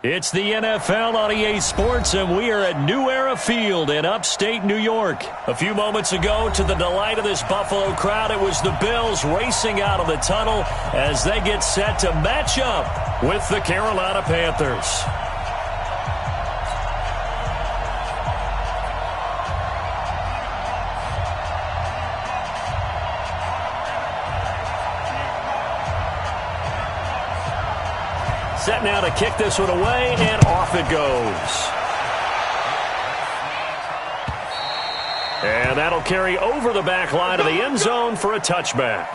It's the NFL on EA Sports, and we are at New Era Field in upstate New York. A few moments ago, to the delight of this Buffalo crowd, it was the Bills racing out of the tunnel as they get set to match up with the Carolina Panthers. Set now to kick this one away, and off it goes. And that'll carry over the back line of the end zone for a touchback.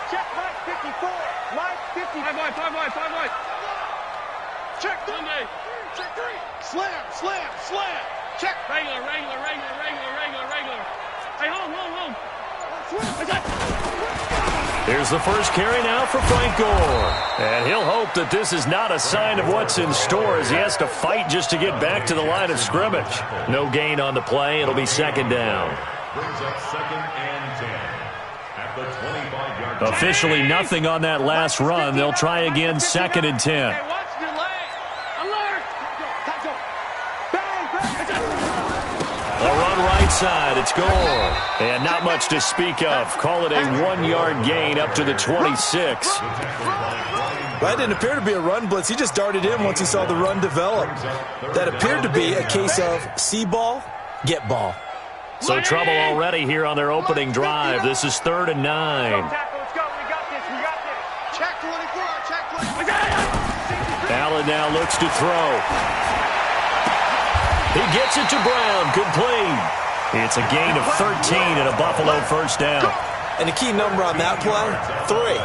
Check Mike 54. Mike 50. 5 wide. Check 3. Check 3. Slam. Check. Regular. Hey, home. Here's the first carry now for Frank Gore. And he'll hope that this is not a sign of what's in store as he has to fight just to get back to the line of scrimmage. No gain on the play. It'll be second down. Brings up 2nd and 10. At the 25-yard line. Officially nothing on that last run. They'll try again 2nd and 10. Hey, watch the leg. Alert. Go. A run right side. It's Gore. And not much to speak of. Call it a 1-yard gain up to the 26. That didn't appear to be a run blitz. He just darted in once he saw the run develop. That appeared to be a case of see ball, get ball. So trouble already here on their opening drive. This is 3rd and 9. Let's go. We got this. Check 24. Allen now looks to throw. He gets it to Brown. Complete. It's a gain of 13 and a Buffalo first down. And the key number on that play, 3.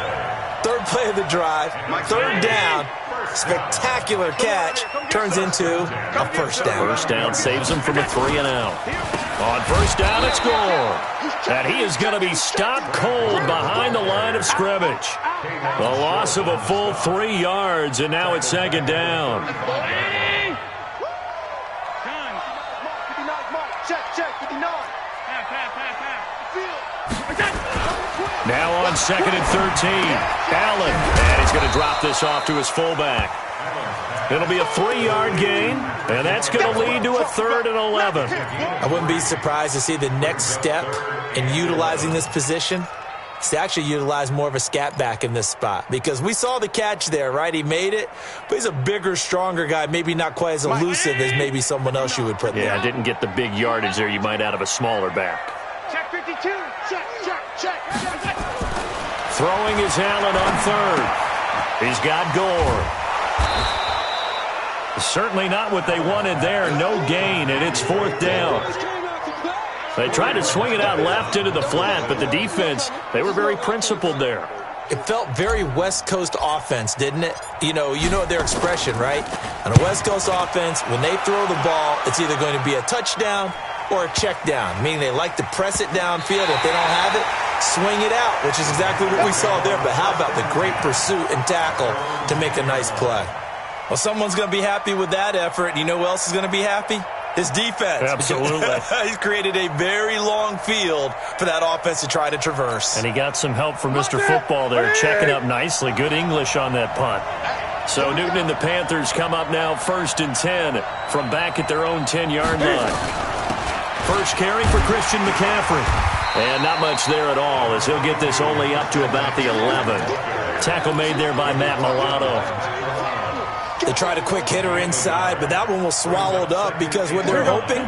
Third play of the drive, 3rd down. Spectacular catch turns into a first down. First down saves him from a 3-and-out. On first down, it's Gore. And he is going to be stopped cold behind the line of scrimmage. The loss of a full 3 yards, and now it's 2nd down. Now on 2nd and 13. Allen. And he's going to drop this off to his fullback. It'll be a 3-yard gain, and that's going to lead to a 3rd and 11. I wouldn't be surprised to see the next step in utilizing this position is to actually utilize more of a scat back in this spot, because we saw the catch there, right? He made it, but he's a bigger, stronger guy, maybe not quite as elusive as maybe someone else you would put there. Yeah, didn't get the big yardage there you might out of a smaller back. Check 52. Check. Throwing is Allen on 3rd. He's got Gore. Certainly not what they wanted there. No gain, and it's 4th down. They tried to swing it out left into the flat, but the defense, they were very principled there. It felt very West Coast offense, didn't it? You know their expression, right? On a West Coast offense, when they throw the ball, it's either going to be a touchdown or a check down, meaning they like to press it downfield. If they don't have it, swing it out, which is exactly what we saw there. But how about the great pursuit and tackle to make a nice play? Well, someone's going to be happy with that effort. And you know who else is going to be happy? His defense. Absolutely. He's created a very long field for that offense to try to traverse. And he got some help from Mr. Football there, checking up nicely. Good English on that punt. So Newton and the Panthers come up now 1st and 10 from back at their own 10-yard line. First carry for Christian McCaffrey. And not much there at all as he'll get this only up to about the 11. Tackle made there by Matt Milano. They tried a quick hitter inside, but that one was swallowed up because what they're hoping,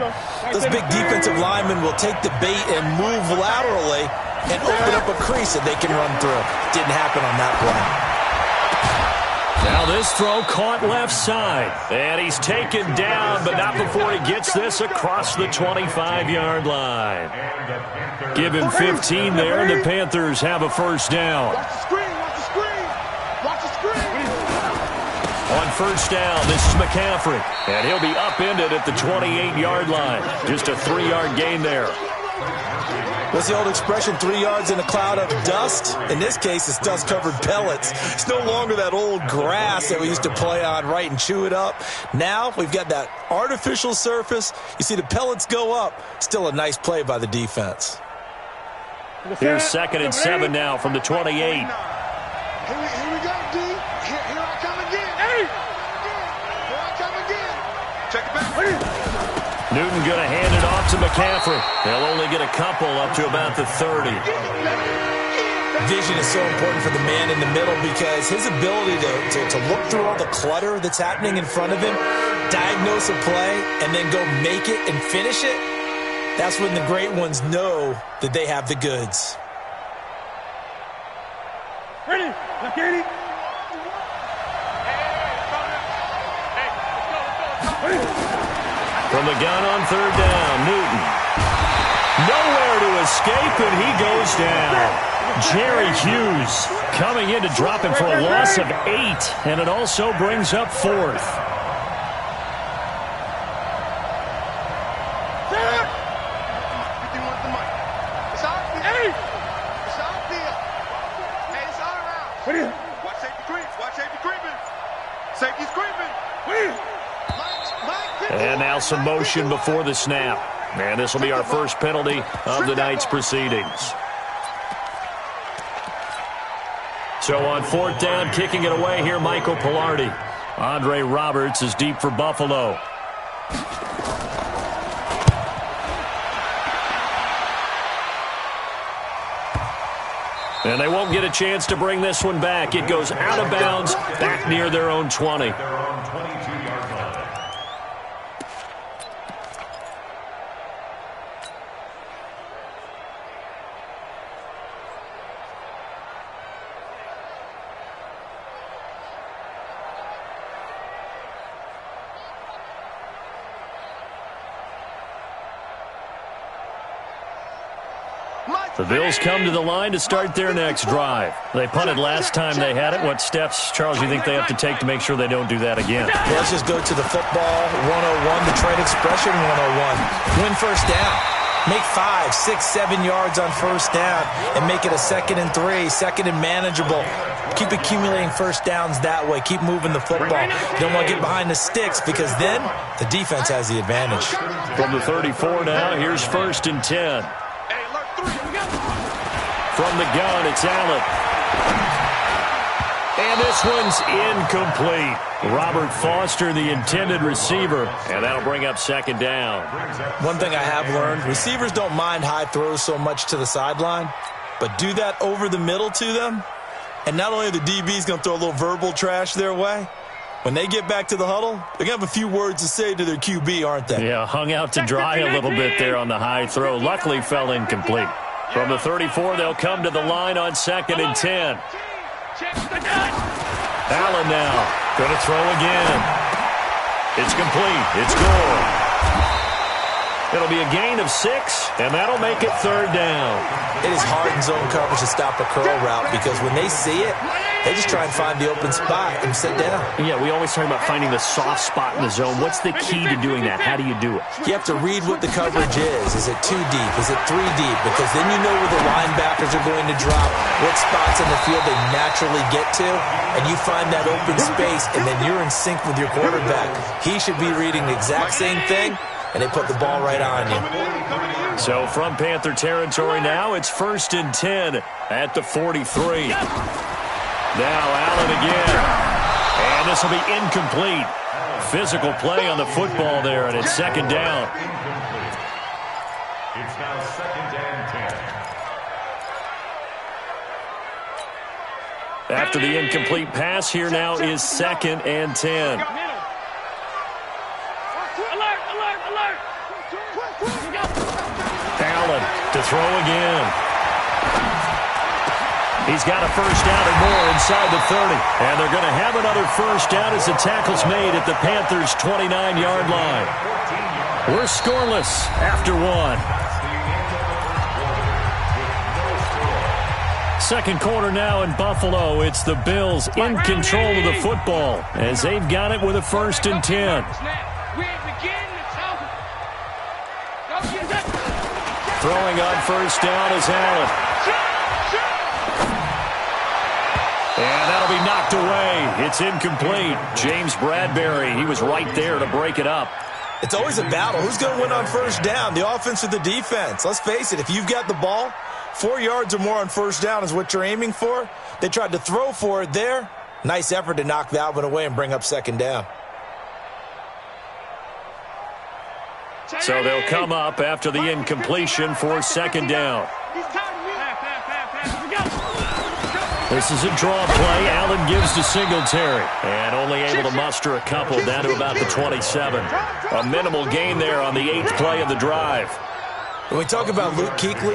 those big defensive linemen will take the bait and move laterally and open up a crease that they can run through. Didn't happen on that play. Now this throw caught left side. And he's taken down, but not before he gets this across the 25-yard line. Give him 15 there, and the Panthers have a first down. Watch the screen, watch the screen. Watch the screen. On first down, this is McCaffrey. And he'll be upended at the 28-yard line. Just a 3-yard gain there. What's the old expression, 3 yards in a cloud of dust? In this case, it's dust-covered pellets. It's no longer that old grass that we used to play on, right, and chew it up. Now we've got that artificial surface. You see the pellets go up. Still a nice play by the defense. Here's 2nd and 7 now from the 28. Here we go, D. Here I come again. Hey! Here I come again. Check it back. Newton going to hand it off to McCaffrey. They'll only get a couple up to about the 30. Vision is so important for the man in the middle because his ability to look through all the clutter that's happening in front of him, diagnose a play, and then go make it and finish it, that's when the great ones know that they have the goods. Ready? Let's get it. From the gun on 3rd down, Newton. Nowhere to escape, and he goes down. Jerry Hughes coming in to drop him for a loss of 8, and it also brings up 4th. Watch safety creep. Watch safety creeping. Safety's creeping. And now some motion before the snap. And this will be our first penalty of the night's proceedings. So on 4th down, kicking it away here, Michael Pilardi. Andre Roberts is deep for Buffalo. And they won't get a chance to bring this one back. It goes out of bounds, back near their own 20. The Bills come to the line to start their next drive. They punted last time they had it. What steps, Charles, you think they have to take to make sure they don't do that again? Well, let's just go to the football 101, the trade expression 101. Win first down. Make 5, 6, 7 yards on first down and make it a 2nd and 3, 2nd and manageable. Keep accumulating first downs that way. Keep moving the football. You don't want to get behind the sticks because then the defense has the advantage. From the 34 now, here's 1st and 10. From the gun, it's Allen. And this one's incomplete. Robert Foster, the intended receiver, and that'll bring up 2nd down. One thing I have learned, receivers don't mind high throws so much to the sideline, but do that over the middle to them, and not only are the DBs going to throw a little verbal trash their way, when they get back to the huddle, they're going to have a few words to say to their QB, aren't they? Yeah, hung out to dry a little bit there on the high throw. Luckily fell incomplete. From the 34, they'll come to the line on 2nd and 10. Allen now going to throw again. It's complete. It's good. It'll be a gain of 6, and that'll make it 3rd down. It is hard in zone coverage to stop a curl route because when they see it, they just try and find the open spot and sit down. Yeah, we always talk about finding the soft spot in the zone. What's the key to doing that? How do you do it? You have to read what the coverage is. Is it 2 deep? Is it 3 deep? Because then you know where the linebackers are going to drop, what spots in the field they naturally get to, and you find that open space, and then you're in sync with your quarterback. He should be reading the exact same thing, and they put the ball right on you. So from Panther territory now, it's 1st and 10 at the 43. Now Allen again. And this will be incomplete. Physical play on the football there, and it's 2nd down. It's now 2nd and 10. After the incomplete pass, here now is 2nd and 10. Allen to throw again. He's got a 1st down and more inside the 30. And they're going to have another 1st down as the tackle's made at the Panthers' 29-yard line. We're scoreless after 1. Second quarter now in Buffalo. It's the Bills in control of the football as they've got it with a 1st and 10. Throwing on 1st down is Allen. And that'll be knocked away. It's incomplete. James Bradbury, he was right there to break it up. It's always a battle. Who's going to win on 1st down, the offense or the defense? Let's face it, if you've got the ball, 4 yards or more on 1st down is what you're aiming for. They tried to throw for it there. Nice effort to knock that one away and bring up 2nd down. So they'll come up after the incompletion for 2nd down. This is a draw play. Allen gives to Singletary. And only able to muster a couple down to about the 27. A minimal gain there on the 8th play of the drive. When we talk about Luke Kuechly,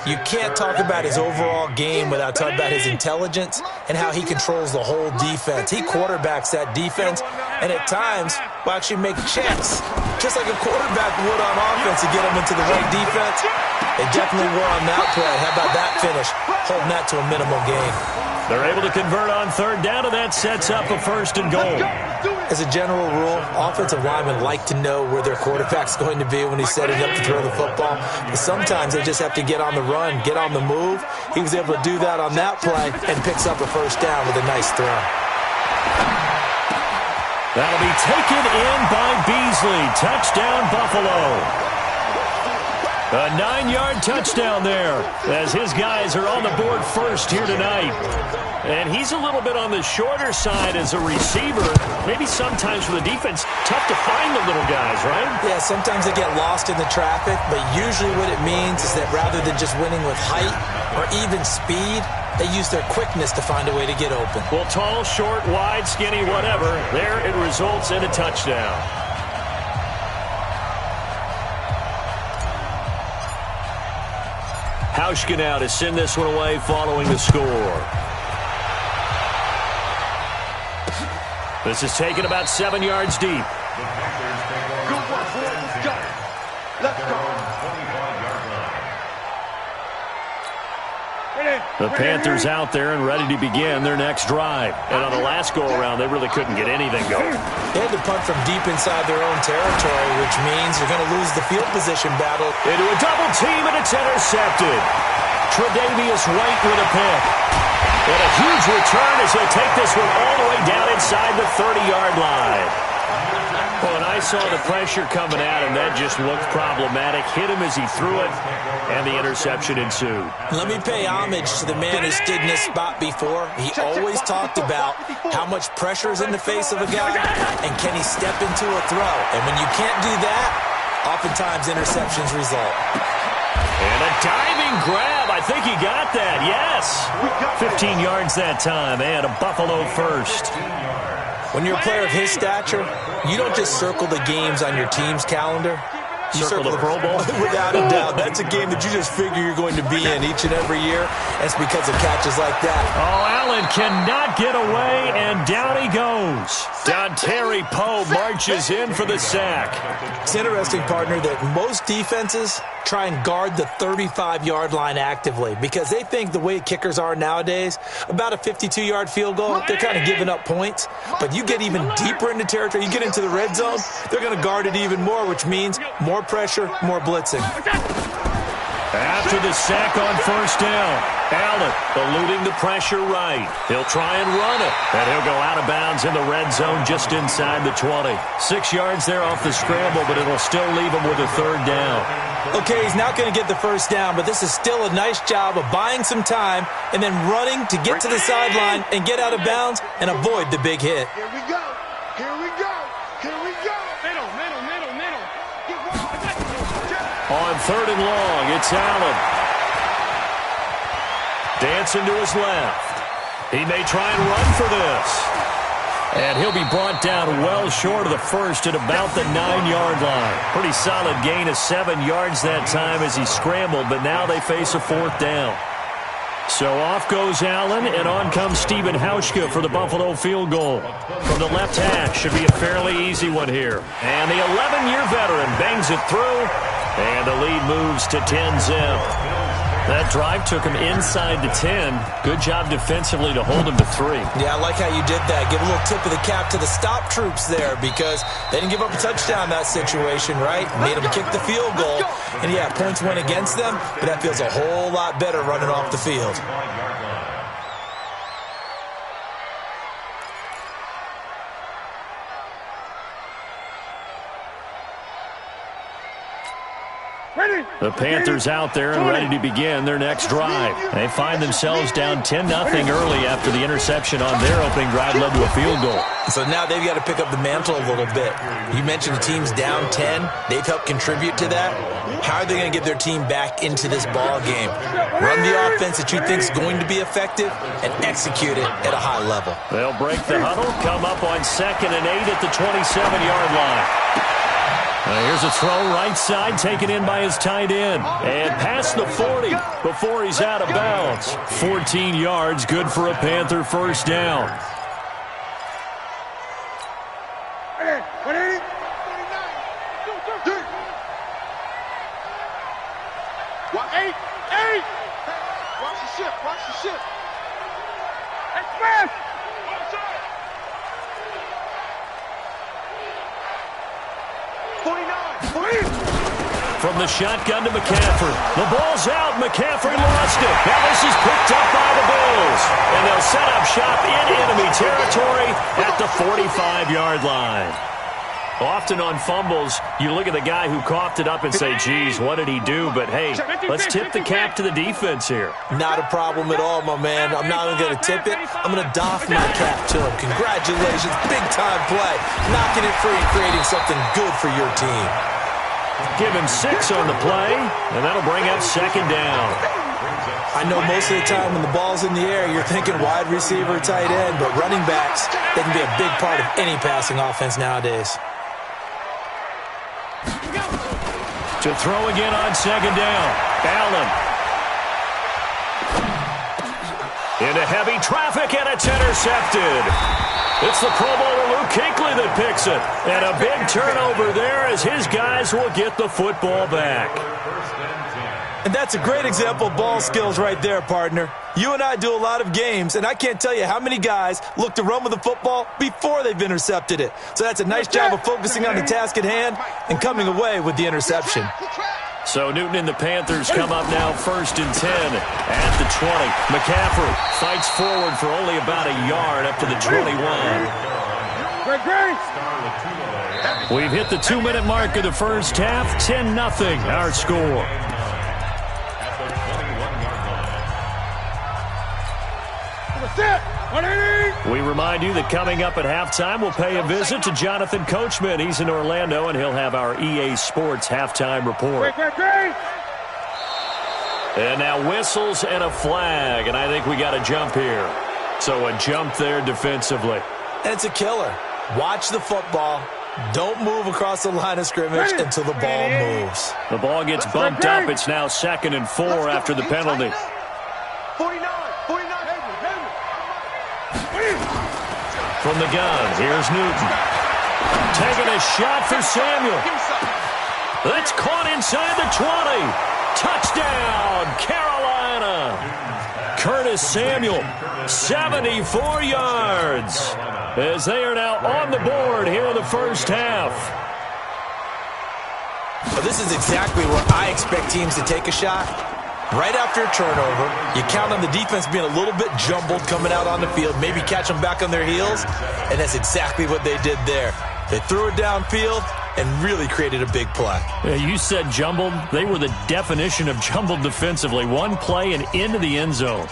you can't talk about his overall game without talking about his intelligence and how he controls the whole defense. He quarterbacks that defense and at times will actually make checks, just like a quarterback would on offense to get them into the right defense. They definitely were on that play. How about that finish? Holding that to a minimal gain. They're able to convert on 3rd down, and that sets up a 1st and goal. As a general rule, offensive linemen like to know where their quarterback's going to be when he's setting up to throw the football. But sometimes they just have to get on the run, get on the move. He was able to do that on that play and picks up a 1st down with a nice throw. That'll be taken in by Beasley. Touchdown, Buffalo. A 9-yard touchdown there as his guys are on the board first here tonight. And he's a little bit on the shorter side as a receiver. Maybe sometimes for the defense, tough to find the little guys, right? Yeah, sometimes they get lost in the traffic, but usually what it means is that rather than just winning with height or even speed, they use their quickness to find a way to get open. Well, tall, short, wide, skinny, whatever, there it results in a touchdown. Hauschka now to send this one away following the score. This is taken about 7 yards deep. Let's go. The Panthers out there and ready to begin their next drive. And on the last go-around, they really couldn't get anything going. They had to punt from deep inside their own territory, which means you're going to lose the field position battle. Into a double team, and it's intercepted. Tre'Davious White with a pick. And a huge return as he'll take this one all the way down inside the 30-yard line. Well, when I saw the pressure coming at him, that just looked problematic. Hit him as he threw it, and the interception ensued. Let me pay homage to the man who stood in this spot before. He always talked about how much pressure is in the face of a guy, and can he step into a throw. And when you can't do that, oftentimes interceptions result. And a diving grab. I think he got that, yes. 15 yards that time, and a Buffalo first. When you're a player of his stature, you don't just circle the games on your team's calendar. You circle the Pro Bowl? Without a doubt. That's a game that you just figure you're going to be in each and every year. It's because of catches like that. Oh, Allen cannot get away, and down he goes. Terry Poe marches in for the sack. It's interesting, partner, that most defenses try and guard the 35-yard line actively because they think the way kickers are nowadays, about a 52-yard field goal, they're kind of giving up points. But you get even deeper into territory, you get into the red zone, they're going to guard it even more, which means more pressure, more blitzing. After the sack on first down, Allen eluding the pressure right. He'll try and run it, and he'll go out of bounds in the red zone just inside the 20. 6 yards there off the scramble, but it'll still leave him with a third down. Okay, he's not going to get the first down, but this is still a nice job of buying some time and then running to get to the sideline and get out of bounds and avoid the big hit. Here we go. Here we go. Here we go. Middle. On third and long, it's Allen. Dancing to his left. He may try and run for this. And he'll be brought down well short of the first at about the 9-yard line. Pretty solid gain of 7 yards that time as he scrambled, but now they face a fourth down. So off goes Allen, and on comes Stephen Hauschka for the Buffalo field goal. From the left hash, should be a fairly easy one here. And the 11-year veteran bangs it through, and the lead moves to 10-zip. That drive took him inside to 10. Good job defensively to hold him to 3. Yeah, I like how you did that. Give a little tip of the cap to the stop troops there because they didn't give up a touchdown in that situation, right? Made them kick the field goal. And, yeah, points went against them, but that feels a whole lot better running off the field. The Panthers out there and ready to begin their next drive. They find themselves down 10-0 early after the interception on their opening drive led to a field goal. So now they've got to pick up the mantle a little bit. You mentioned the team's down 10. They've helped contribute to that. How are they going to get their team back into this ball game? Run the offense that you think is going to be effective and execute it at a high level. They'll break the huddle, come up on 2nd and 8 at the 27-yard line. Here's a throw right side taken in by his tight end. And past the 40 before he's out of bounds. 14 yards, good for a Panther first down. 180. 8. Watch the ship. Watch the ship. Express. From the shotgun to McCaffrey. The ball's out. McCaffrey lost it. Now this is picked up by the Bills. And they'll set up shop in enemy territory at the 45-yard line. Often on fumbles, you look at the guy who coughed it up and say, geez, what did he do? But, hey, let's tip the cap to the defense here. Not a problem at all, my man. I'm not even going to tip it. I'm going to doff my cap to him. Congratulations. Big-time play. Knocking it free and creating something good for your team. Give him 6 on the play, and that'll bring up 2nd down. I know most of the time when the ball's in the air, you're thinking wide receiver, tight end, but running backs, they can be a big part of any passing offense nowadays. To throw again on 2nd down. Allen. Into heavy traffic, and it's intercepted. It's the Pro Bowler Luke Kuechly that picks it. And a big turnover there as his guys will get the football back. And that's a great example of ball skills right there, partner. You and I do a lot of games, and I can't tell you how many guys look to run with the football before they've intercepted it. So that's a nice job of focusing on the task at hand and coming away with the interception. So Newton and the Panthers come up now 1st and 10 at the 20. McCaffrey fights forward for only about a yard up to the 21. We've hit the 2-minute mark of the first half. 10-0 our score. We remind you that coming up at halftime, we'll pay a visit to Jonathan Coachman. He's in Orlando, and he'll have our EA Sports halftime report. And now whistles and a flag, and I think we got a jump here. So a jump there defensively. And it's a killer. Watch the football. Don't move across the line of scrimmage until the ball moves. The ball gets bumped up. It's now 2nd and 4 after the penalty. 49. From the gun, here's Newton. Taking a shot for Samuel. That's caught inside the 20. Touchdown, Carolina. Curtis Samuel, 74 yards. As they are now on the board here in the first half. Well, this is exactly where I expect teams to take a shot. Right after a turnover, you count on the defense being a little bit jumbled coming out on the field, maybe catch them back on their heels, and that's exactly what they did there. They threw it downfield and really created a big play. You said jumbled. They were the definition of jumbled defensively. One play and into the end zone.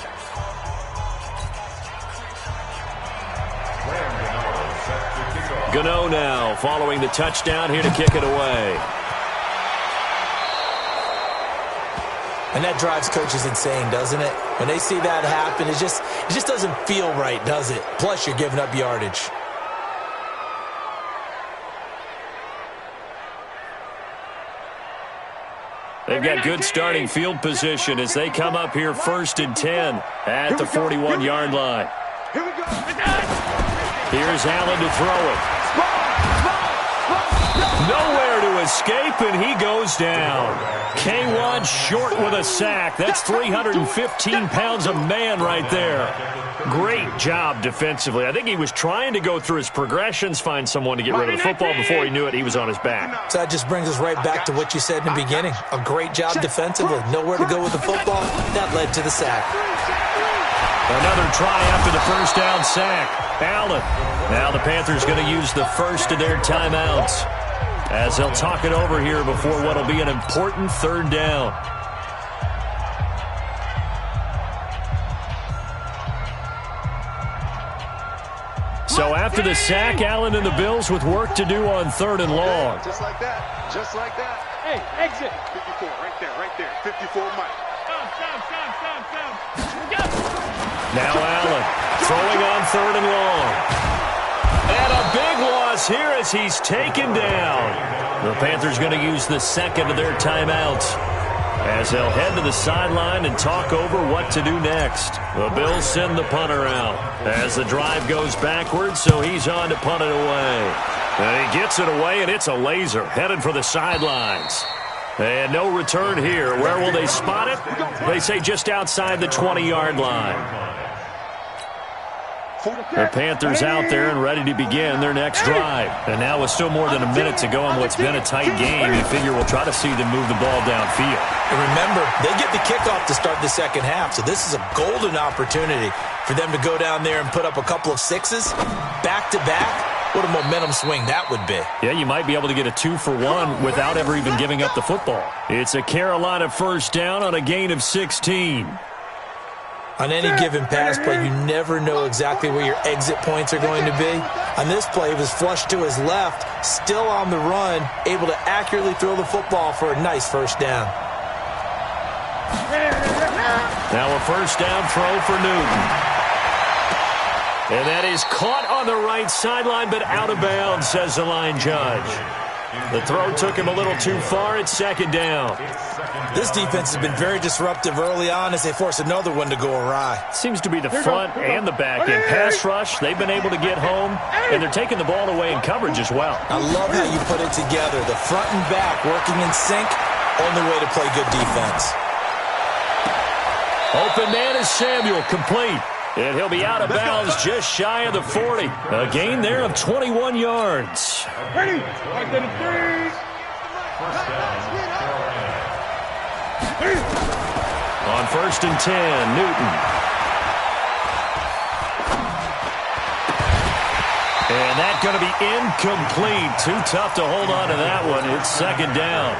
Gano now following the touchdown here to kick it away. And that drives coaches insane, doesn't it? When they see that happen, it just doesn't feel right, does it? Plus, you're giving up yardage. They've got good starting field position as they come up here 1st and 10 at the 41-yard line. Here we go. Here's Allen to throw it. Nowhere to escape, and he goes down. K1 short with a sack. That's 315 pounds of man right there. Great job defensively. I think he was trying to go through his progressions, find someone to get rid of the football. Before he knew it, he was on his back. So that just brings us right back to what you said in the beginning. A great job defensively. Nowhere to go with the football. That led to the sack. Another try after the first down sack. Allen. Now the Panthers going to use the first of their timeouts as they'll talk it over here before what will be an important 3rd down. So after the sack, Allen and the Bills with work to do on 3rd and long. Just like that. Just like that. Hey, exit. 54, right there. 54, Mike. Now Allen throwing on 3rd and long. And a big loss here as he's taken down. The Panthers going to use the second of their timeouts as they'll head to the sideline and talk over what to do next. The Bills send the punter out as the drive goes backwards, so he's on to punt it away. And he gets it away, and it's a laser headed for the sidelines. And no return here. Where will they spot it? They say just outside the 20-yard line. The Panthers out there and ready to begin their next drive. And now with still more than a minute to go in what's been a tight game, you figure we'll try to see them move the ball downfield. And remember, they get the kickoff to start the second half, so this is a golden opportunity for them to go down there and put up a couple of sixes back-to-back. What a momentum swing that would be. Yeah, you might be able to get a 2-for-1 without ever even giving up the football. It's a Carolina first down on a gain of 16. On any given pass play, you never know exactly where your exit points are going to be. On this play, he was flushed to his left, still on the run, able to accurately throw the football for a nice first down. Now a first down throw for Newton. And that is caught on the right sideline, but out of bounds, says the line judge. The throw took him a little too far. It's 2nd down. This defense has been very disruptive early on as they force another one to go awry. Seems to be the front and the back end. Pass rush, they've been able to get home, and they're taking the ball away in coverage as well. I love how you put it together. The front and back working in sync, only way to play good defense. Open man is Samuel, complete. And he'll be out of bounds just shy of the 40. A gain there of 21 yards. Ready? On 1st and 10, Newton. And that's going to be incomplete. Too tough to hold on to that one. It's 2nd down.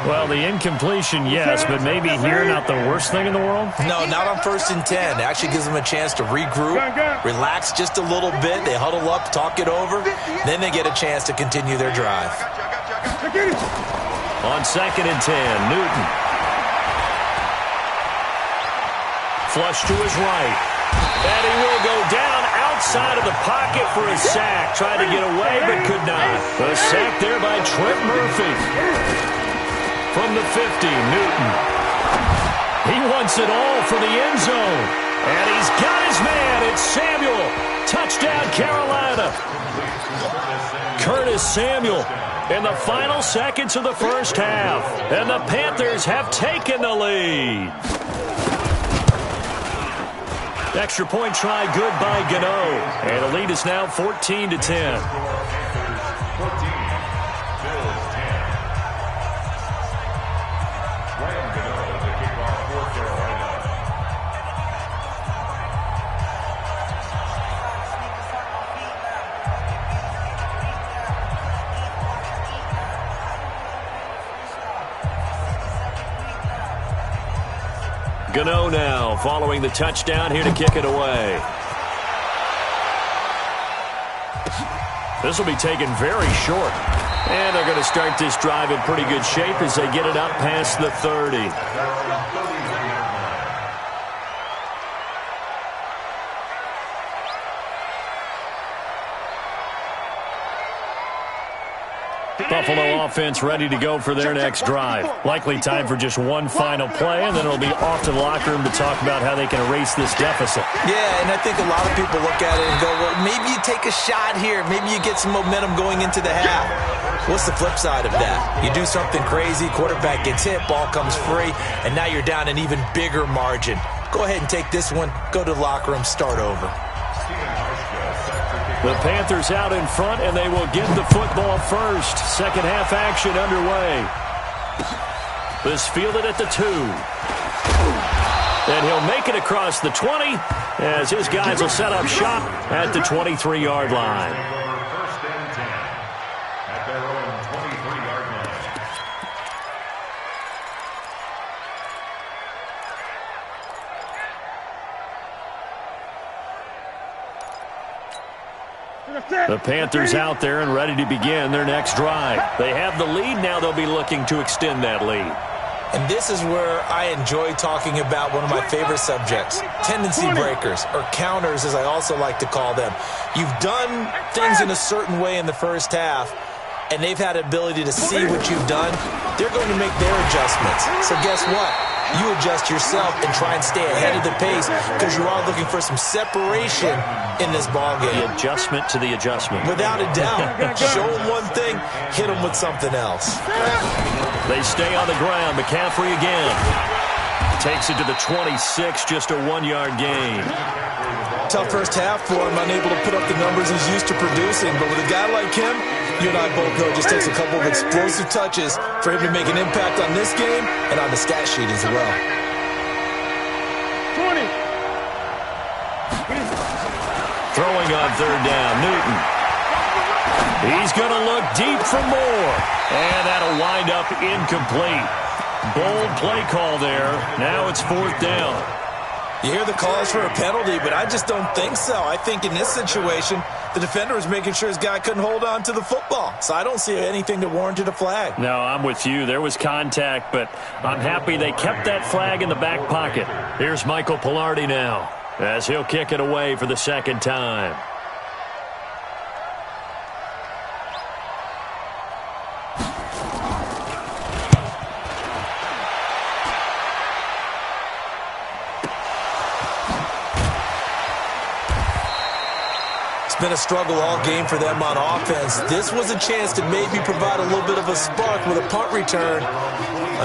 Well, the incompletion, yes, but maybe here not the worst thing in the world? No, not on 1st and 10. It actually gives them a chance to regroup, relax just a little bit. They huddle up, talk it over. Then they get a chance to continue their drive. On 2nd and 10, Newton. Flush to his right. And he will go down outside of the pocket for a sack. Tried to get away, but could not. A sack there by Trent Murphy. From the 50, Newton. He wants it all for the end zone. And he's got his man. It's Samuel. Touchdown, Carolina. Curtis Samuel in the final seconds of the first half. And the Panthers have taken the lead. Extra point try good by Gano. And the lead is now 14-10. Gano now following the touchdown here to kick it away. This will be taken very short. And they're going to start this drive in pretty good shape as they get it up past the 30. Buffalo offense ready to go for their next drive. Likely time for just one final play, and then it'll be off to the locker room to talk about how they can erase this deficit. Yeah, and I think a lot of people look at it and go, well, maybe you take a shot here. Maybe you get some momentum going into the half. What's the flip side of that? You do something crazy, quarterback gets hit, ball comes free, and now you're down an even bigger margin. Go ahead and take this one, go to the locker room, start over. The Panthers out in front, and they will get the football first. Second half action underway. This fielded at the 2. And he'll make it across the 20 as his guys will set up shop at the 23-yard line. First and 10 at their own 23-yard line. The Panthers out there and ready to begin their next drive. They have the lead. Now they'll be looking to extend that lead. And this is where I enjoy talking about one of my favorite subjects, tendency breakers, or counters as I also like to call them. You've done things in a certain way in the first half, and they've had the ability to see what you've done. They're going to make their adjustments. So guess what? You adjust yourself and try and stay ahead of the pace because you are looking for some separation in this ballgame. The adjustment to the adjustment. Without a doubt. Show them one thing, hit them with something else. They stay on the ground. McCaffrey again. Takes it to the 26, just a 1-yard gain. Tough first half for him, unable to put up the numbers he's used to producing. But with a guy like him, you and I both know it just takes a couple of explosive touches for him to make an impact on this game and on the stat sheet as well. 20. Throwing on third down, Newton. He's going to look deep for more. And that'll wind up incomplete. Bold play call there. Now it's fourth down. You hear the calls for a penalty, but I just don't think so. I think in this situation, the defender was making sure his guy couldn't hold on to the football. So I don't see anything that warranted a flag. No, I'm with you. There was contact, but I'm happy they kept that flag in the back pocket. Here's Michael Pilardi now as he'll kick it away for the second time. Been a struggle all game for them on offense. This was a chance to maybe provide a little bit of a spark with a punt return.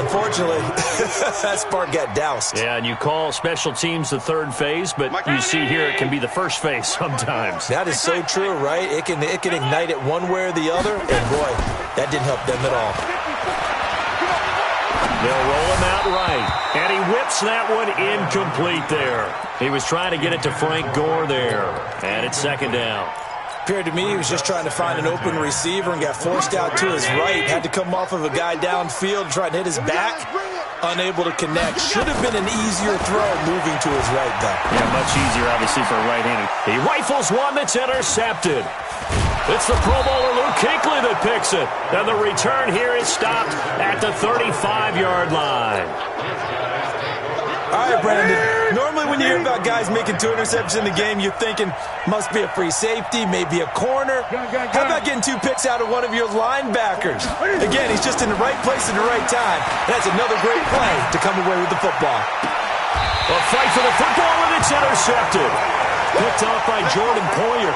Unfortunately, that spark got doused. Yeah, and you call special teams the third phase, but you see here it can be the first phase sometimes. That is so true, right? It can ignite it one way or the other, and boy, that didn't help them at all. They'll roll him out right, and he whips that one incomplete there. He was trying to get it to Frank Gore there, and it's second down. Appeared to me he was just trying to find an open receiver and got forced out to his right. Had to come off of a guy downfield, trying to hit his back. Unable to connect. Should have been an easier throw moving to his right, though. Yeah, much easier, obviously, for a right-handed. He rifles one that's intercepted. It's the Pro Bowler Luke Kuechly that picks it. And the return here is stopped at the 35-yard line. All right, Brandon. Normally when you hear about guys making 2 interceptions in the game, you're thinking must be a free safety, maybe a corner. How about getting 2 picks out of one of your linebackers? Again, he's just in the right place at the right time. That's another great play to come away with the football. A fight for the football, and it's intercepted. Picked off by Jordan Poyer.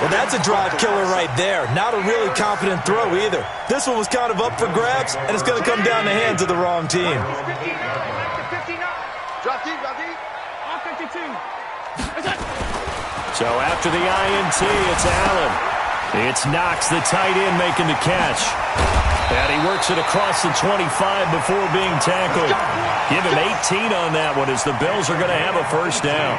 Well, that's a drive killer right there. Not a really confident throw either. This one was kind of up for grabs, and it's going to come down the hands of the wrong team. So after the INT, it's Allen. It's Knox, the tight end, making the catch. And he works it across the 25 before being tackled. Give him 18 on that one as the Bills are going to have a first down.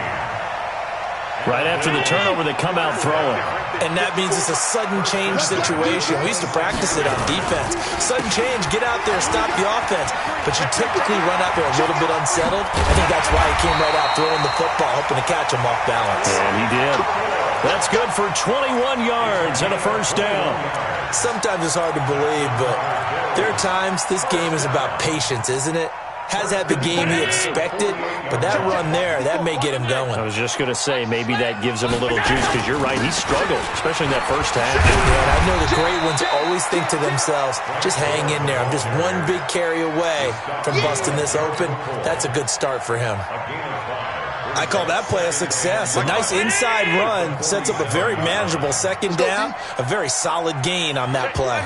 Right after the turnover, they come out throwing. And that means it's a sudden change situation. We used to practice it on defense. Sudden change, get out there, stop the offense. But you typically run out there a little bit unsettled. I think that's why he came right out throwing the football, hoping to catch him off balance. And he did. That's good for 21 yards and a first down. Sometimes it's hard to believe, but there are times this game is about patience, isn't it? Has had the game he expected, but that run there, that may get him going. I was just going to say, maybe that gives him a little juice, because you're right, he struggled, especially in that first half. Yeah, and I know the great ones always think to themselves, just hang in there. I'm just one big carry away from busting this open. That's a good start for him. I call that play a success. A nice inside run sets up a very manageable second down, a very solid gain on that play.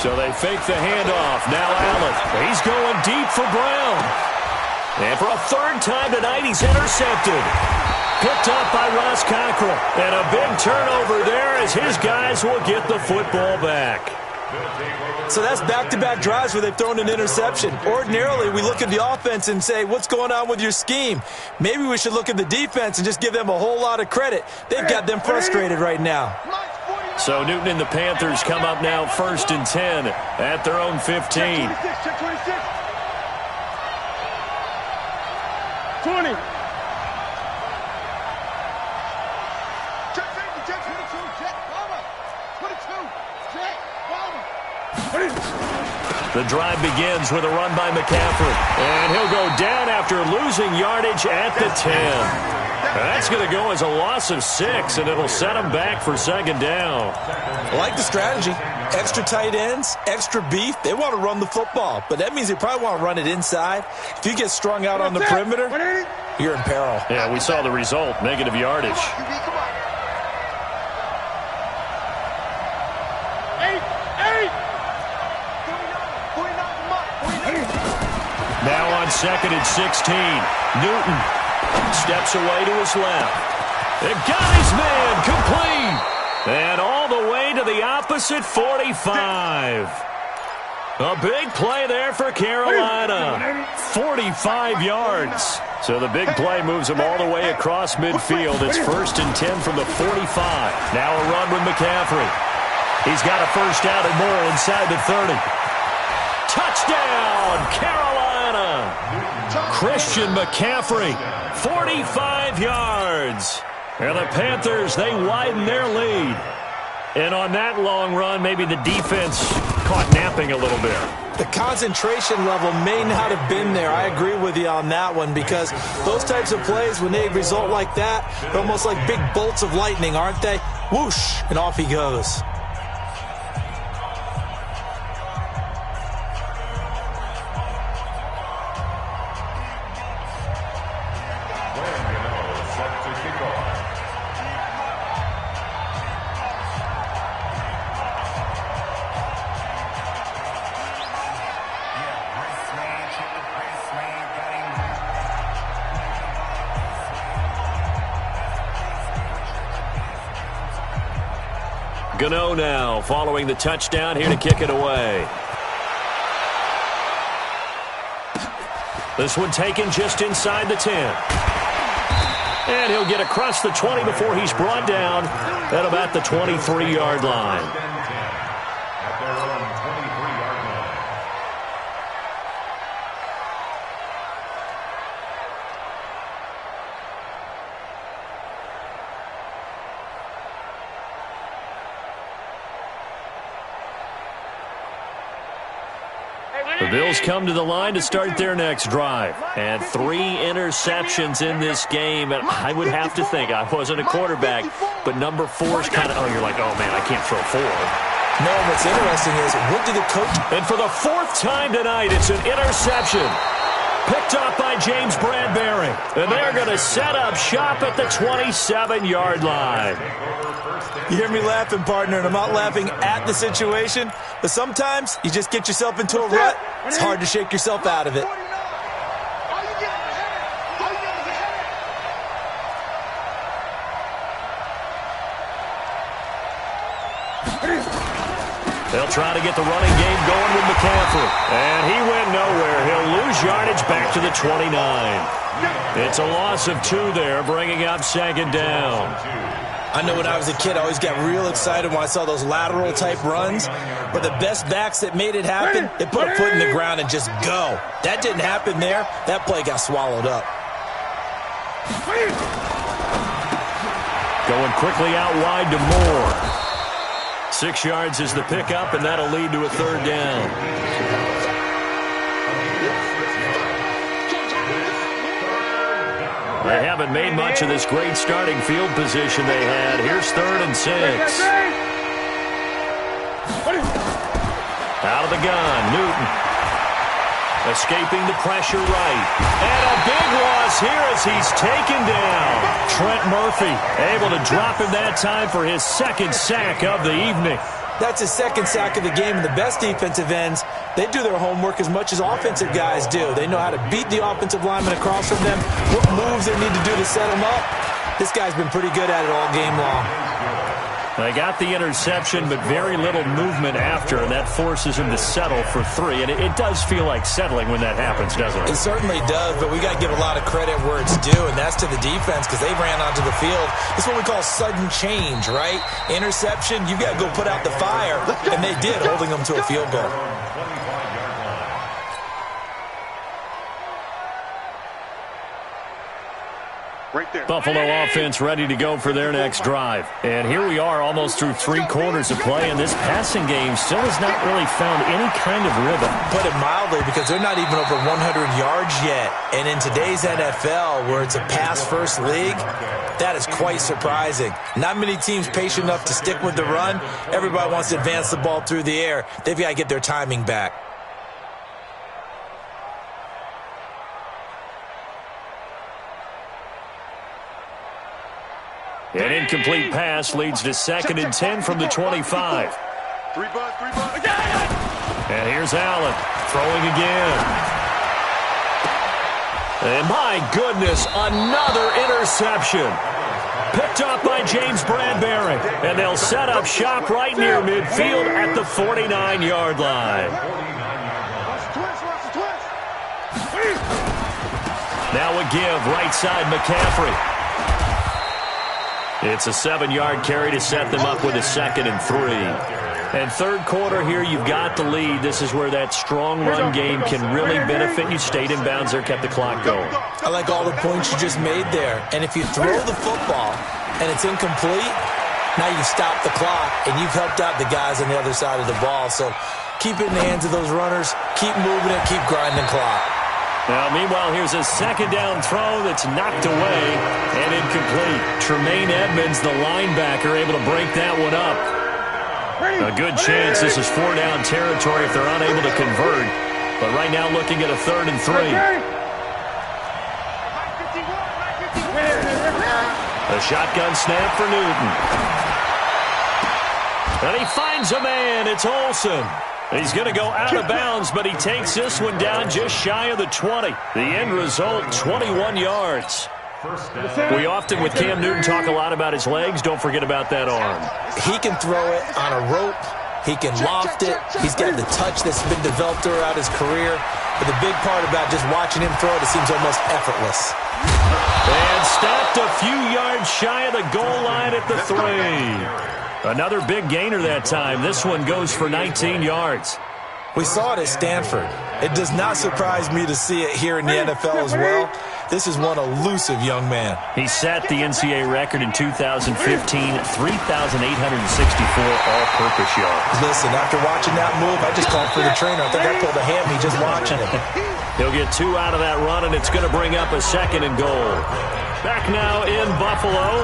So they fake the handoff. Now Allen. He's going deep for Brown. And for a third time tonight, he's intercepted. Picked up by Ross Cockrell. And a big turnover there as his guys will get the football back. So that's back-to-back drives where they've thrown an interception. Ordinarily, we look at the offense and say, what's going on with your scheme? Maybe we should look at the defense and just give them a whole lot of credit. They've got them frustrated right now. So Newton and the Panthers come up now 1st and 10 at their own 15. Check 20. Check 22. Check Palmer. 22. Check Palmer. The drive begins with a run by McCaffrey. And he'll go down after losing yardage at the 10. That's going to go as a loss of 6, and it'll set him back for second down. I like the strategy. Extra tight ends, extra beef. They want to run the football, but that means they probably want to run it inside. If you get strung out on the perimeter, you're in peril. Yeah, we saw the result, negative yardage. Now on 2nd and 16, Newton steps away to his left. It got his man complete. And all the way to the opposite 45. A big play there for Carolina. 45 yards. So the big play moves him all the way across midfield. It's 1st and 10 from the 45. Now a run with McCaffrey. He's got a first down and more inside the 30. Touchdown, Carolina. Christian McCaffrey, 45 yards. And the Panthers, they widen their lead. And on that long run, maybe the defense caught napping a little bit. The concentration level may not have been there. I agree with you on that one, because those types of plays, when they result like that, they're almost like big bolts of lightning, aren't they? Whoosh, and off he goes. Gano now following the touchdown, here to kick it away. This one taken just inside the 10. And he'll get across the 20 before he's brought down at about the 23-yard line. The Bills come to the line to start their next drive. And 3 interceptions in this game. And I would have to think, I wasn't a quarterback, but number 4 is kind of, oh, you're like, oh, man, I can't throw 4. No, what's interesting is, what did the coach... And for the fourth time tonight, it's an interception. Picked up by James Bradbury. And they're going to set up shop at the 27-yard line. You hear me laughing, partner, and I'm not laughing at the situation, but sometimes you just get yourself into a rut. It's hard to shake yourself out of it. They'll try to get the running game going with McCaffrey. And he went nowhere. He'll lose yardage back to the 29. It's a loss of 2 there, bringing up second down. I know when I was a kid, I always got real excited when I saw those lateral-type runs. But the best backs that made it happen, they put a foot in the ground and just go. That didn't happen there. That play got swallowed up. Going quickly out wide to Moore. 6 yards is the pickup, and that'll lead to a third down. They haven't made much of this great starting field position they had. Here's 3rd and 6. Out of the gun, Newton. Escaping the pressure right. And a big loss here as he's taken down. Trent Murphy able to drop him that time for his 2nd sack of the evening. That's his 2nd sack of the game, and the best defensive ends, they do their homework as much as offensive guys do. They know how to beat the offensive lineman across from them, what moves they need to do to set them up. This guy's been pretty good at it all game long. They got the interception, but very little movement after, and that forces him to settle for 3. And it does feel like settling when that happens, doesn't it? It certainly does, but we got to give a lot of credit where it's due, and that's to the defense because they ran onto the field. It's what we call sudden change, right? Interception, you got to go put out the fire, and they did, holding them to a field goal. Right there. Buffalo offense ready to go for their next drive. And here we are almost through 3 quarters of play, and this passing game still has not really found any kind of rhythm. Put it mildly, because they're not even over 100 yards yet. And in today's NFL, where it's a pass-first league, that is quite surprising. Not many teams patient enough to stick with the run. Everybody wants to advance the ball through the air. They've got to get their timing back. An incomplete pass leads to 2nd and 10 from the 25. 3 bucks. And here's Allen throwing again. And my goodness, another interception. Picked up by James Bradbury. And they'll set up shop right near midfield at the 49-yard line. Now a give, right side McCaffrey. It's a 7-yard carry to set them up with a 2nd and 3. And 3rd quarter here, you've got the lead. This is where that strong run game can really benefit you. Stayed in bounds there, kept the clock going. I like all the points you just made there. And if you throw the football and it's incomplete, now you've stopped the clock and you've helped out the guys on the other side of the ball. So keep it in the hands of those runners. Keep moving it. Keep grinding clock. Now, meanwhile, here's a 2nd down throw that's knocked away and incomplete. Tremaine Edmonds, the linebacker, able to break that one up. A good chance this is 4-down territory if they're unable to convert. But right now looking at a 3rd and 3. A shotgun snap for Newton. And he finds a man. It's Olsen. He's going to go out of bounds, but he takes this one down just shy of the 20. The end result, 21 yards. We often, with Cam Newton, talk a lot about his legs. Don't forget about that arm. He can throw it on a rope. He can loft it. He's got the touch that's been developed throughout his career. But the big part about just watching him throw it seems almost effortless. And stopped a few yards shy of the goal line at the 3. Another big gainer that time. This one goes for 19 yards. We saw it at Stanford. It does not surprise me to see it here in the NFL as well. This is one elusive young man. He set the NCAA record in 2015, 3,864 all-purpose yards. Listen, after watching that move, I just called for the trainer. I think I pulled a hammy just watching it. He'll get 2 out of that run, and it's going to bring up a 2nd and goal. Back now in Buffalo.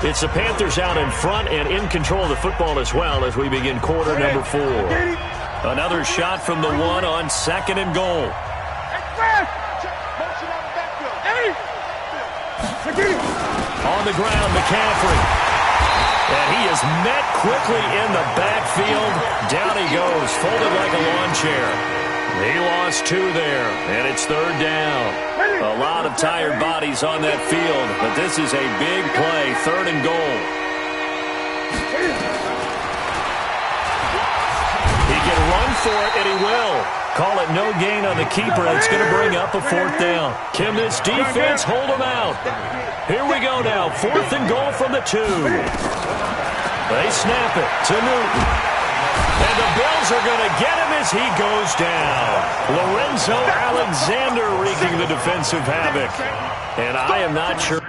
It's the Panthers out in front and in control of the football as well as we begin quarter number 4. Another shot from the 1 on 2nd and goal. On the ground, McCaffrey. And he is met quickly in the backfield. Down he goes, folded like a lawn chair. He lost 2 there, and it's 3rd down. A lot of tired bodies on that field, but this is a big play, 3rd and goal. He can run for it, and he will. Call it no gain on the keeper, and it's going to bring up a 4th down. Can this defense hold him out? Here we go now, 4th and goal from the 2. They snap it to Newton. And the Bills are going to get him as he goes down. Lorenzo Alexander wreaking the defensive havoc. And I am not sure.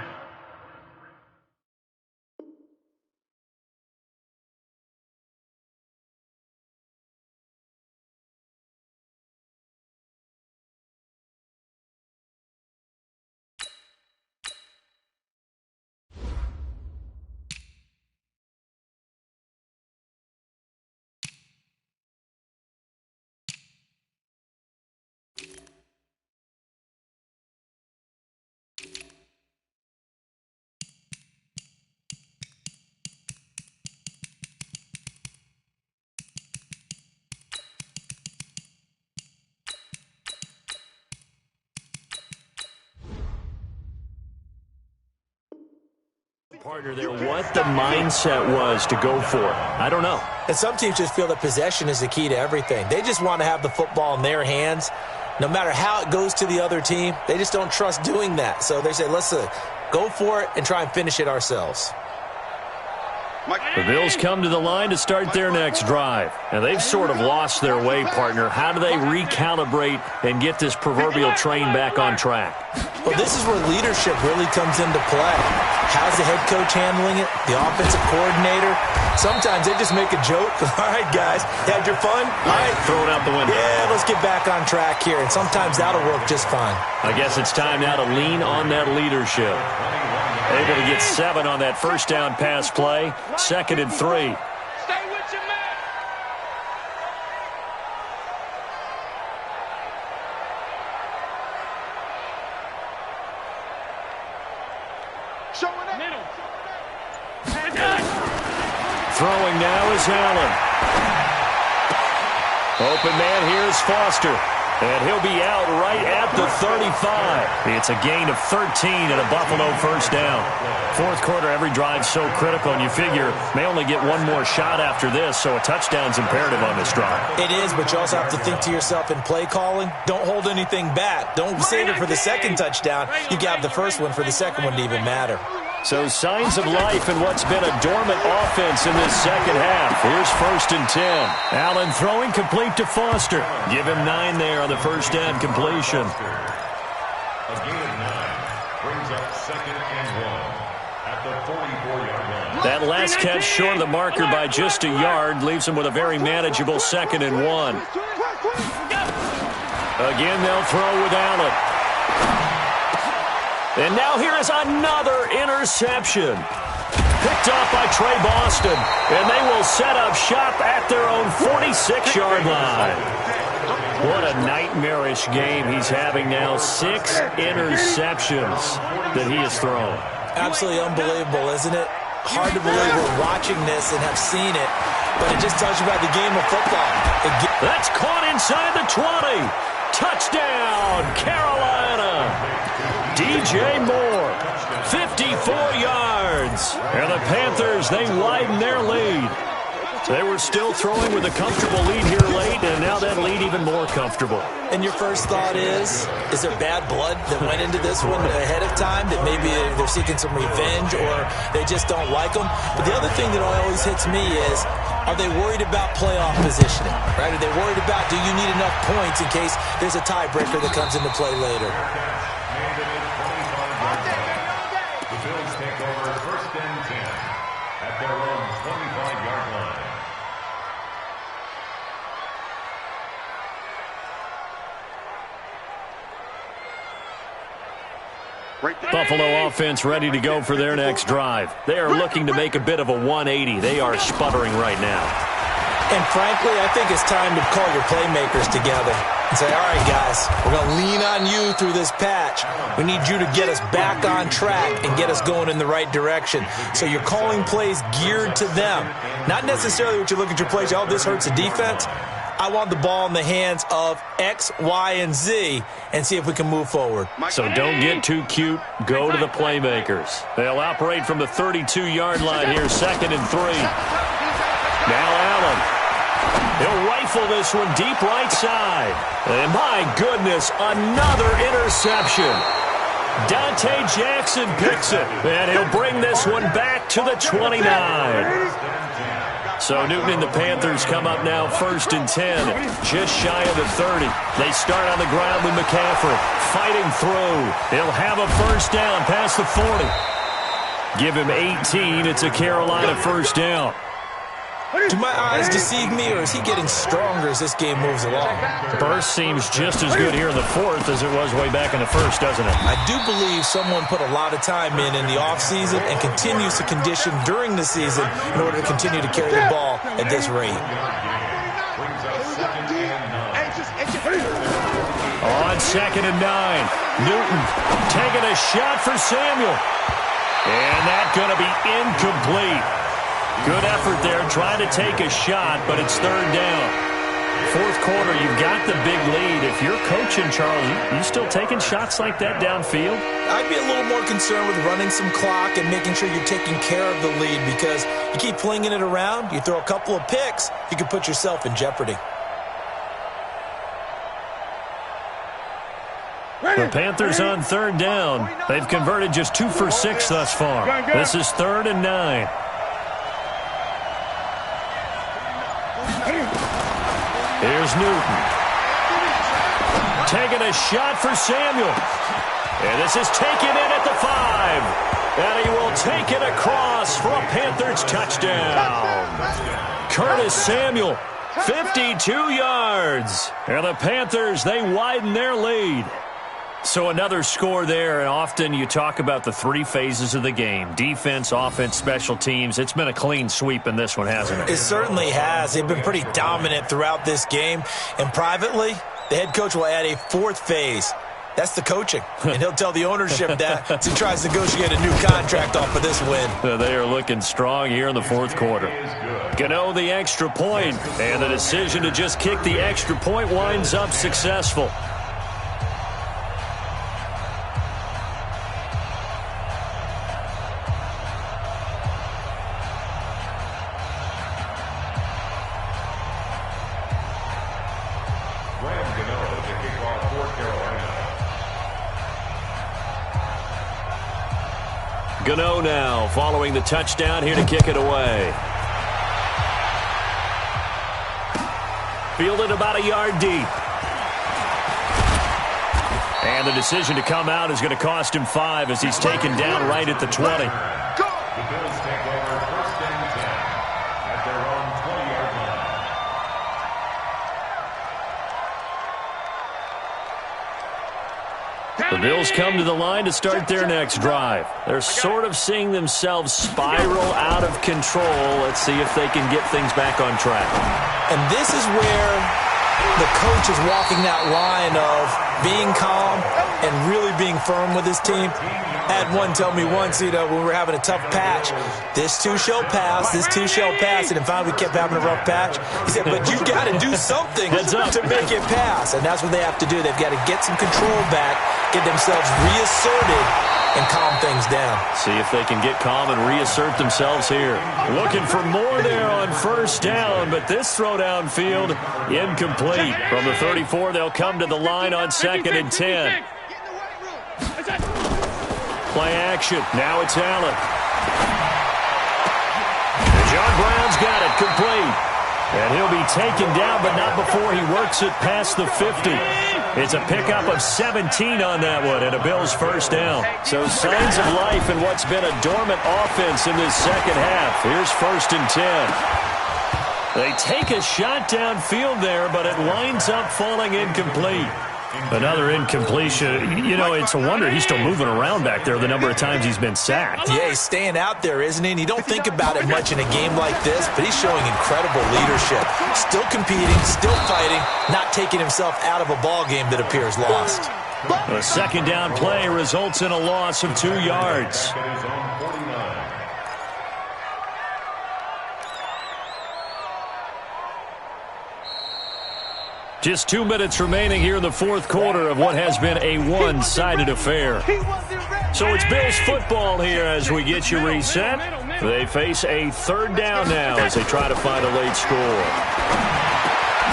Partner there, what the mindset was to go for it. I don't know. And some teams just feel that possession is the key to everything. They just want to have the football in their hands. No matter how it goes to the other team, they just don't trust doing that. So they say, let's go for it and try and finish it ourselves. The Bills come to the line to start their next drive. And they've sort of lost their way, partner. How do they recalibrate and get this proverbial train back on track? Well, this is where leadership really comes into play. How's the head coach handling it? The offensive coordinator? Sometimes they just make a joke. All right, guys, had your fun? All right. Throw it out the window. Yeah, let's get back on track here. And sometimes that'll work just fine. I guess it's time now to lean on that leadership. Able to get 7 on that first down pass play. 2nd and 3. Stay with your man. Showing it. Throwing now is Allen. Open man, here's Foster. And he'll be out right at the 35. It's a gain of 13 and a Buffalo first down. 4th quarter, every drive so critical, and you figure may only get one more shot after this, so a touchdown's imperative on this drive. It is, but you also have to think to yourself in play calling, don't hold anything back. Don't save it for the second touchdown. You got the first one for the second one to even matter. So signs of life in what's been a dormant offense in this second half. Here's 1st and 10. Allen throwing complete to Foster. Give him 9 there on the first down completion. A gain of 9 brings up 2nd and 1 at the 44-yard line. That last catch short of the marker by just a yard leaves him with a very manageable 2nd and 1. Again, they'll throw with Allen. And now here is another interception. Picked off by Trey Boston. And they will set up shop at their own 46-yard line. What a nightmarish game he's having now. 6 interceptions that he has thrown. Absolutely unbelievable, isn't it? Hard to believe we're watching this and have seen it, but it just tells you about the game of football. That's caught inside the 20. Touchdown, Carolina. DJ Moore, 54 yards. And the Panthers, they widen their lead. They were still throwing with a comfortable lead here late, and now that lead even more comfortable. And your first thought is there bad blood that went into this one ahead of time, that maybe they're seeking some revenge or they just don't like them? But the other thing that always hits me is, are they worried about playoff positioning? Right? Are they worried about, do you need enough points in case there's a tiebreaker that comes into play later? The Bills take over 1st and 10 at their own 25-yard line. Buffalo offense ready to go for their next drive. They are looking to make a bit of a 180. They are sputtering right now. And frankly, I think it's time to call your playmakers together and say, all right, guys, we're going to lean on you through this patch. We need you to get us back on track and get us going in the right direction. So you're calling plays geared to them. Not necessarily what you look at your plays, oh, this hurts the defense. I want the ball in the hands of X, Y, and Z and see if we can move forward. So don't get too cute. Go to the playmakers. They'll operate from the 32-yard line here, 2nd and 3. Now Allen. He'll rifle this one deep right side. And my goodness, another interception. Dante Jackson picks it. And he'll bring this one back to the 29. So Newton and the Panthers come up now 1st and 10, just shy of the 30. They start on the ground with McCaffrey fighting through. He'll have a first down past the 40. Give him 18. It's a Carolina first down. Do my eyes deceive me, or is he getting stronger as this game moves along? Burst seems just as good here in the 4th as it was way back in the 1st, doesn't it? I do believe someone put a lot of time in the offseason and continues to condition during the season in order to continue to carry the ball at this rate. On 2nd and 9, Newton taking a shot for Samuel. And that's going to be incomplete. Good effort there, trying to take a shot, but it's 3rd down. 4th quarter, you've got the big lead. If you're coaching, Charles, you still taking shots like that downfield? I'd be a little more concerned with running some clock and making sure you're taking care of the lead, because you keep flinging it around, you throw a couple of picks, you can put yourself in jeopardy. The Panthers on 3rd down. They've converted just 2 for 6 thus far. This is 3rd and 9. Here's Newton. Taking a shot for Samuel. And this is taken in at the 5. And he will take it across for a Panthers touchdown. Curtis Samuel, 52 yards. And the Panthers, they widen their lead. So another score there, and often you talk about the 3 phases of the game. Defense, offense, special teams. It's been a clean sweep in this one, hasn't it? It certainly has. They've been pretty dominant throughout this game. And privately, the head coach will add a 4th phase. That's the coaching. And he'll tell the ownership that as he tries to negotiate a new contract off of this win. They are looking strong here in the 4th quarter. Gano the extra point, and the decision to just kick the extra point winds up successful. Gano now following the touchdown here to kick it away. Fielded about a yard deep. And the decision to come out is going to cost him 5 as he's taken down right at the 20. The Bills take over 1st and 10 at their own 20-yard line. The Bills come to the line to start their next drive. They're sort of seeing themselves spiral out of control. Let's see if they can get things back on track. And this is where the coach is walking that line of being calm and really being firm with his team. I had one tell me once, when we were having a tough patch, this too shall pass, this too shall pass, and finally we kept having a rough patch. He said, but you got to do something to make it pass, and that's what they have to do. They've got to get some control back, get themselves reasserted, and calm things down. See if they can get calm and reassert themselves here. Looking for more there on 1st down, but this throw downfield, incomplete. From the 34, they'll come to the line on 2nd and 10. Play action. Now it's Allen. John Brown's got it complete. And he'll be taken down, but not before he works it past the 50. It's a pickup of 17 on that one and a Bills first down. So signs of life in what's been a dormant offense in this second half. Here's 1st and 10. They take a shot downfield there, but it winds up falling incomplete. Another incompletion. You know, it's a wonder he's still moving around back there the number of times he's been sacked. Yeah, he's staying out there, isn't he? And you don't think about it much in a game like this, but he's showing incredible leadership. Still competing, still fighting, not taking himself out of a ball game that appears lost. A second down play results in a loss of 2 yards. Just 2 minutes remaining here in the fourth quarter of what has been a one-sided affair. So it's Bills football here as we get you reset. They face a third down now as they try to find a late score.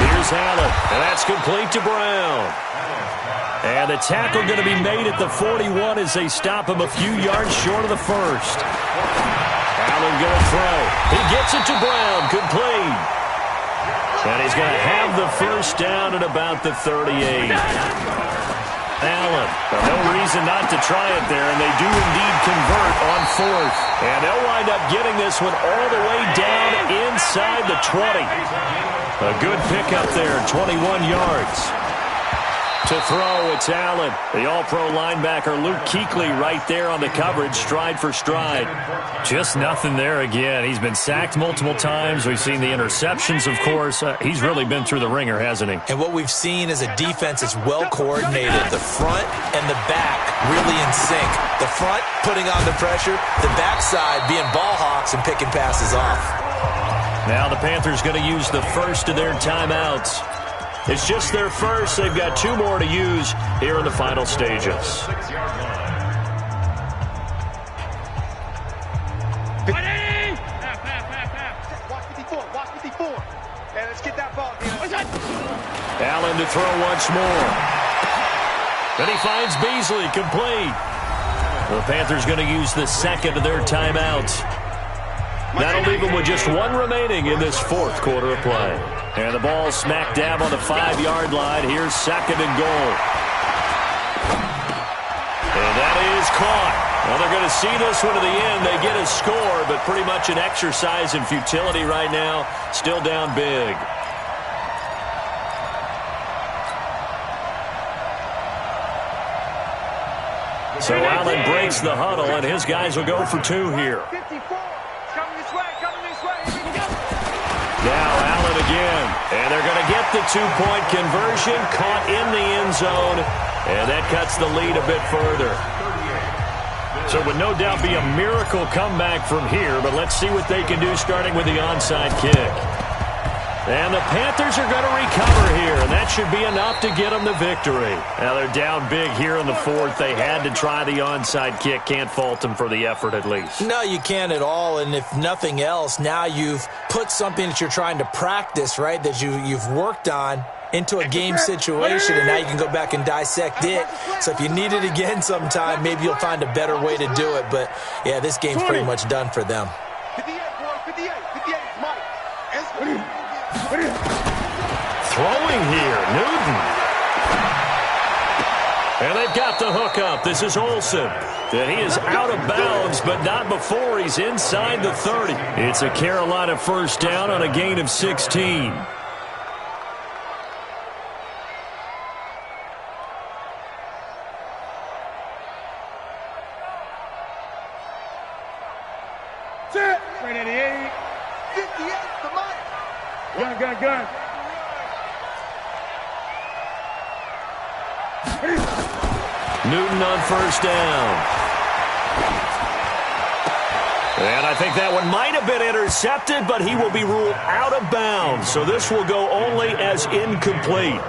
Here's Allen, and that's complete to Brown. And the tackle going to be made at the 41 as they stop him a few yards short of the first. Allen going to throw. He gets it to Brown, complete. And he's going to have the first down at about the 38. Allen, no reason not to try it there, and they do indeed convert on fourth. And they'll wind up getting this one all the way down inside the 20. A good pickup there, 21 yards. To throw, it's Allen. The all-pro linebacker Luke Kuechly right there on the coverage, stride for stride. Just nothing there again. He's been sacked multiple times. We've seen the interceptions, of course. He's really been through the ringer, hasn't he? And what we've seen is a defense that's well-coordinated. The front and the back really in sync. The front putting on the pressure, the backside being ball hawks and picking passes off. Now the Panthers going to use the first of their timeouts. It's just their first. They've got 2 more to use here in the final stages. Watch 54. Watch 54. And let's get that ball. Allen to throw once more. Then he finds Beasley, complete. The Panthers going to use the second of their timeouts. That'll leave them with just 1 remaining in this fourth quarter of play. And the ball smack dab on the 5-yard line. Here's second and goal. And that is caught. Well, they're going to see this one to the end. They get a score, but pretty much an exercise in futility right now. Still down big. So Allen breaks the huddle, and his guys will go for 2 here. 54. Coming this way. Coming this way. Here we go. Now Allen again, and they're going to get the 2-point conversion, caught in the end zone, and that cuts the lead a bit further. So it would no doubt be a miracle comeback from here, but let's see what they can do starting with the onside kick. And the Panthers are going to recover here, and that should be enough to get them the victory. Now they're down big here in the fourth. They had to try the onside kick. Can't fault them for the effort at least. No, you can't at all, and if nothing else, now you've put something that you're trying to practice, right, that you've worked on into a game situation, and now you can go back and dissect it. So if you need it again sometime, maybe you'll find a better way to do it. But, yeah, this game's pretty much done for them. 58, boy. 58. 58. Mike. Throwing here, Newton. And they've got the hook up. This is Olsen. And he is out of bounds, but not before he's inside the 30. It's a Carolina first down on a gain of 16. Right at the 80. 58 for Mike. Gun. Newton on first down. And I think that one might have been intercepted, but he will be ruled out of bounds. So this will go only as incomplete.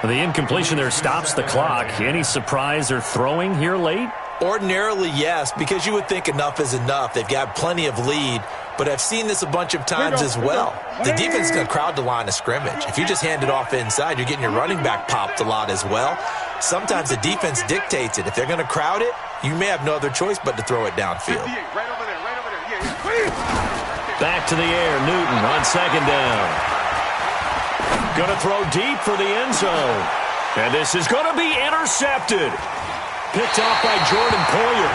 The incompletion there stops the clock. Any surprise they're throwing here late? Ordinarily, yes, because you would think enough is enough. They've got plenty of lead, but I've seen this a bunch of times as well. The defense is going to crowd the line of scrimmage. If you just hand it off inside, you're getting your running back popped a lot as well. Sometimes the defense dictates it. If they're going to crowd it, you may have no other choice but to throw it downfield. Right over there. Yeah. Back to the air, Newton on second down. Going to throw deep for the end zone. And this is going to be intercepted. Picked off by Jordan Poyer.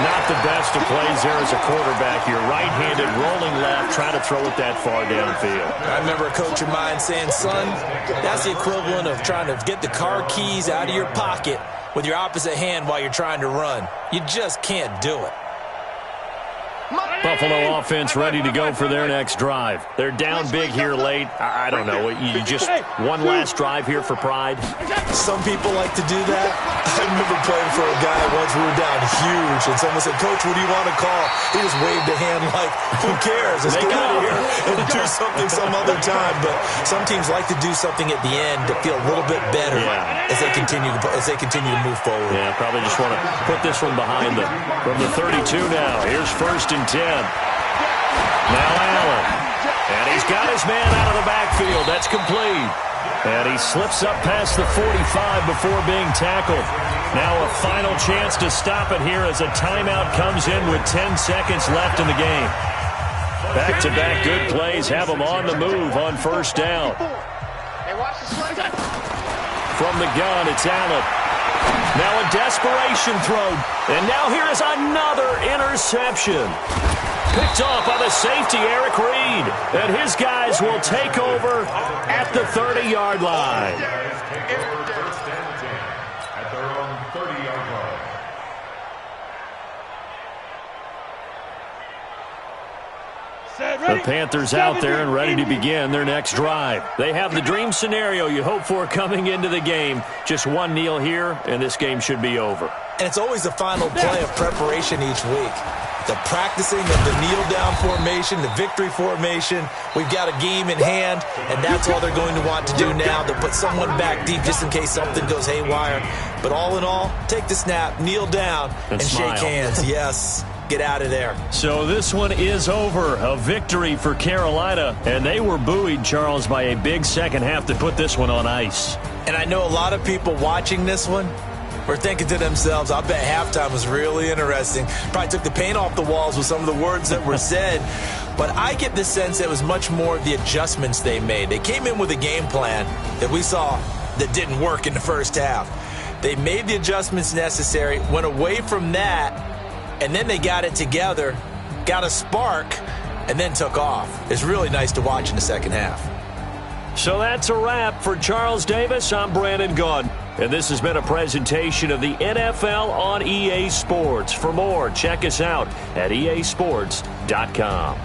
Not the best of plays there as a quarterback. You're right-handed, rolling left, trying to throw it that far downfield. I remember a coach of mine saying, son, that's the equivalent of trying to get the car keys out of your pocket with your opposite hand while you're trying to run. You just can't do it. Buffalo offense ready to go for their next drive. They're down big here late. I don't know. You just one last drive here for pride? Some people like to do that. I remember playing for a guy once we were down huge, and someone said, Coach, what do you want to call? He just waved a hand like, who cares? Let's get out of here and do something some other time. But some teams like to do something at the end to feel a little bit better as they continue to move forward. Yeah, probably just want to put this one behind them. From the 32 now, here's 1st and 10. Now Allen. And he's got his man out of the backfield. That's complete. And he slips up past the 45 before being tackled. Now a final chance to stop it here as a timeout comes in with 10 seconds left in the game. Back-to-back good plays have them on the move on 1st down. From the gun, it's Allen. Now a desperation throw. And now here is another interception. Picked off by the safety, Eric Reed. And his guys will take over at the 30-yard line. At their own 30-yard line. The Panthers out there and ready to begin their next drive. They have the dream scenario you hope for coming into the game. Just one kneel here, and this game should be over. And it's always the final play of preparation each week. The practicing of the kneel-down formation, the victory formation. We've got a game in hand, and that's all they're going to want to do now. They'll put someone back deep just in case something goes haywire. But all in all, take the snap, kneel down, and shake hands. Yes. Get out of there. So this one is over. A victory for Carolina. And they were buoyed, Charles, by a big second half to put this one on ice. And I know a lot of people watching this one were thinking to themselves, I bet halftime was really interesting. Probably took the paint off the walls with some of the words that were said. But I get the sense that it was much more of the adjustments they made. They came in with a game plan that we saw that didn't work in the first half. They made the adjustments necessary, went away from that, and then they got it together, got a spark, and then took off. It's really nice to watch in the second half. So that's a wrap for Charles Davis. I'm Brandon Gaudin. And this has been a presentation of the NFL on EA Sports. For more, check us out at easports.com.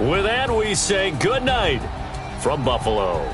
With that, we say good night from Buffalo.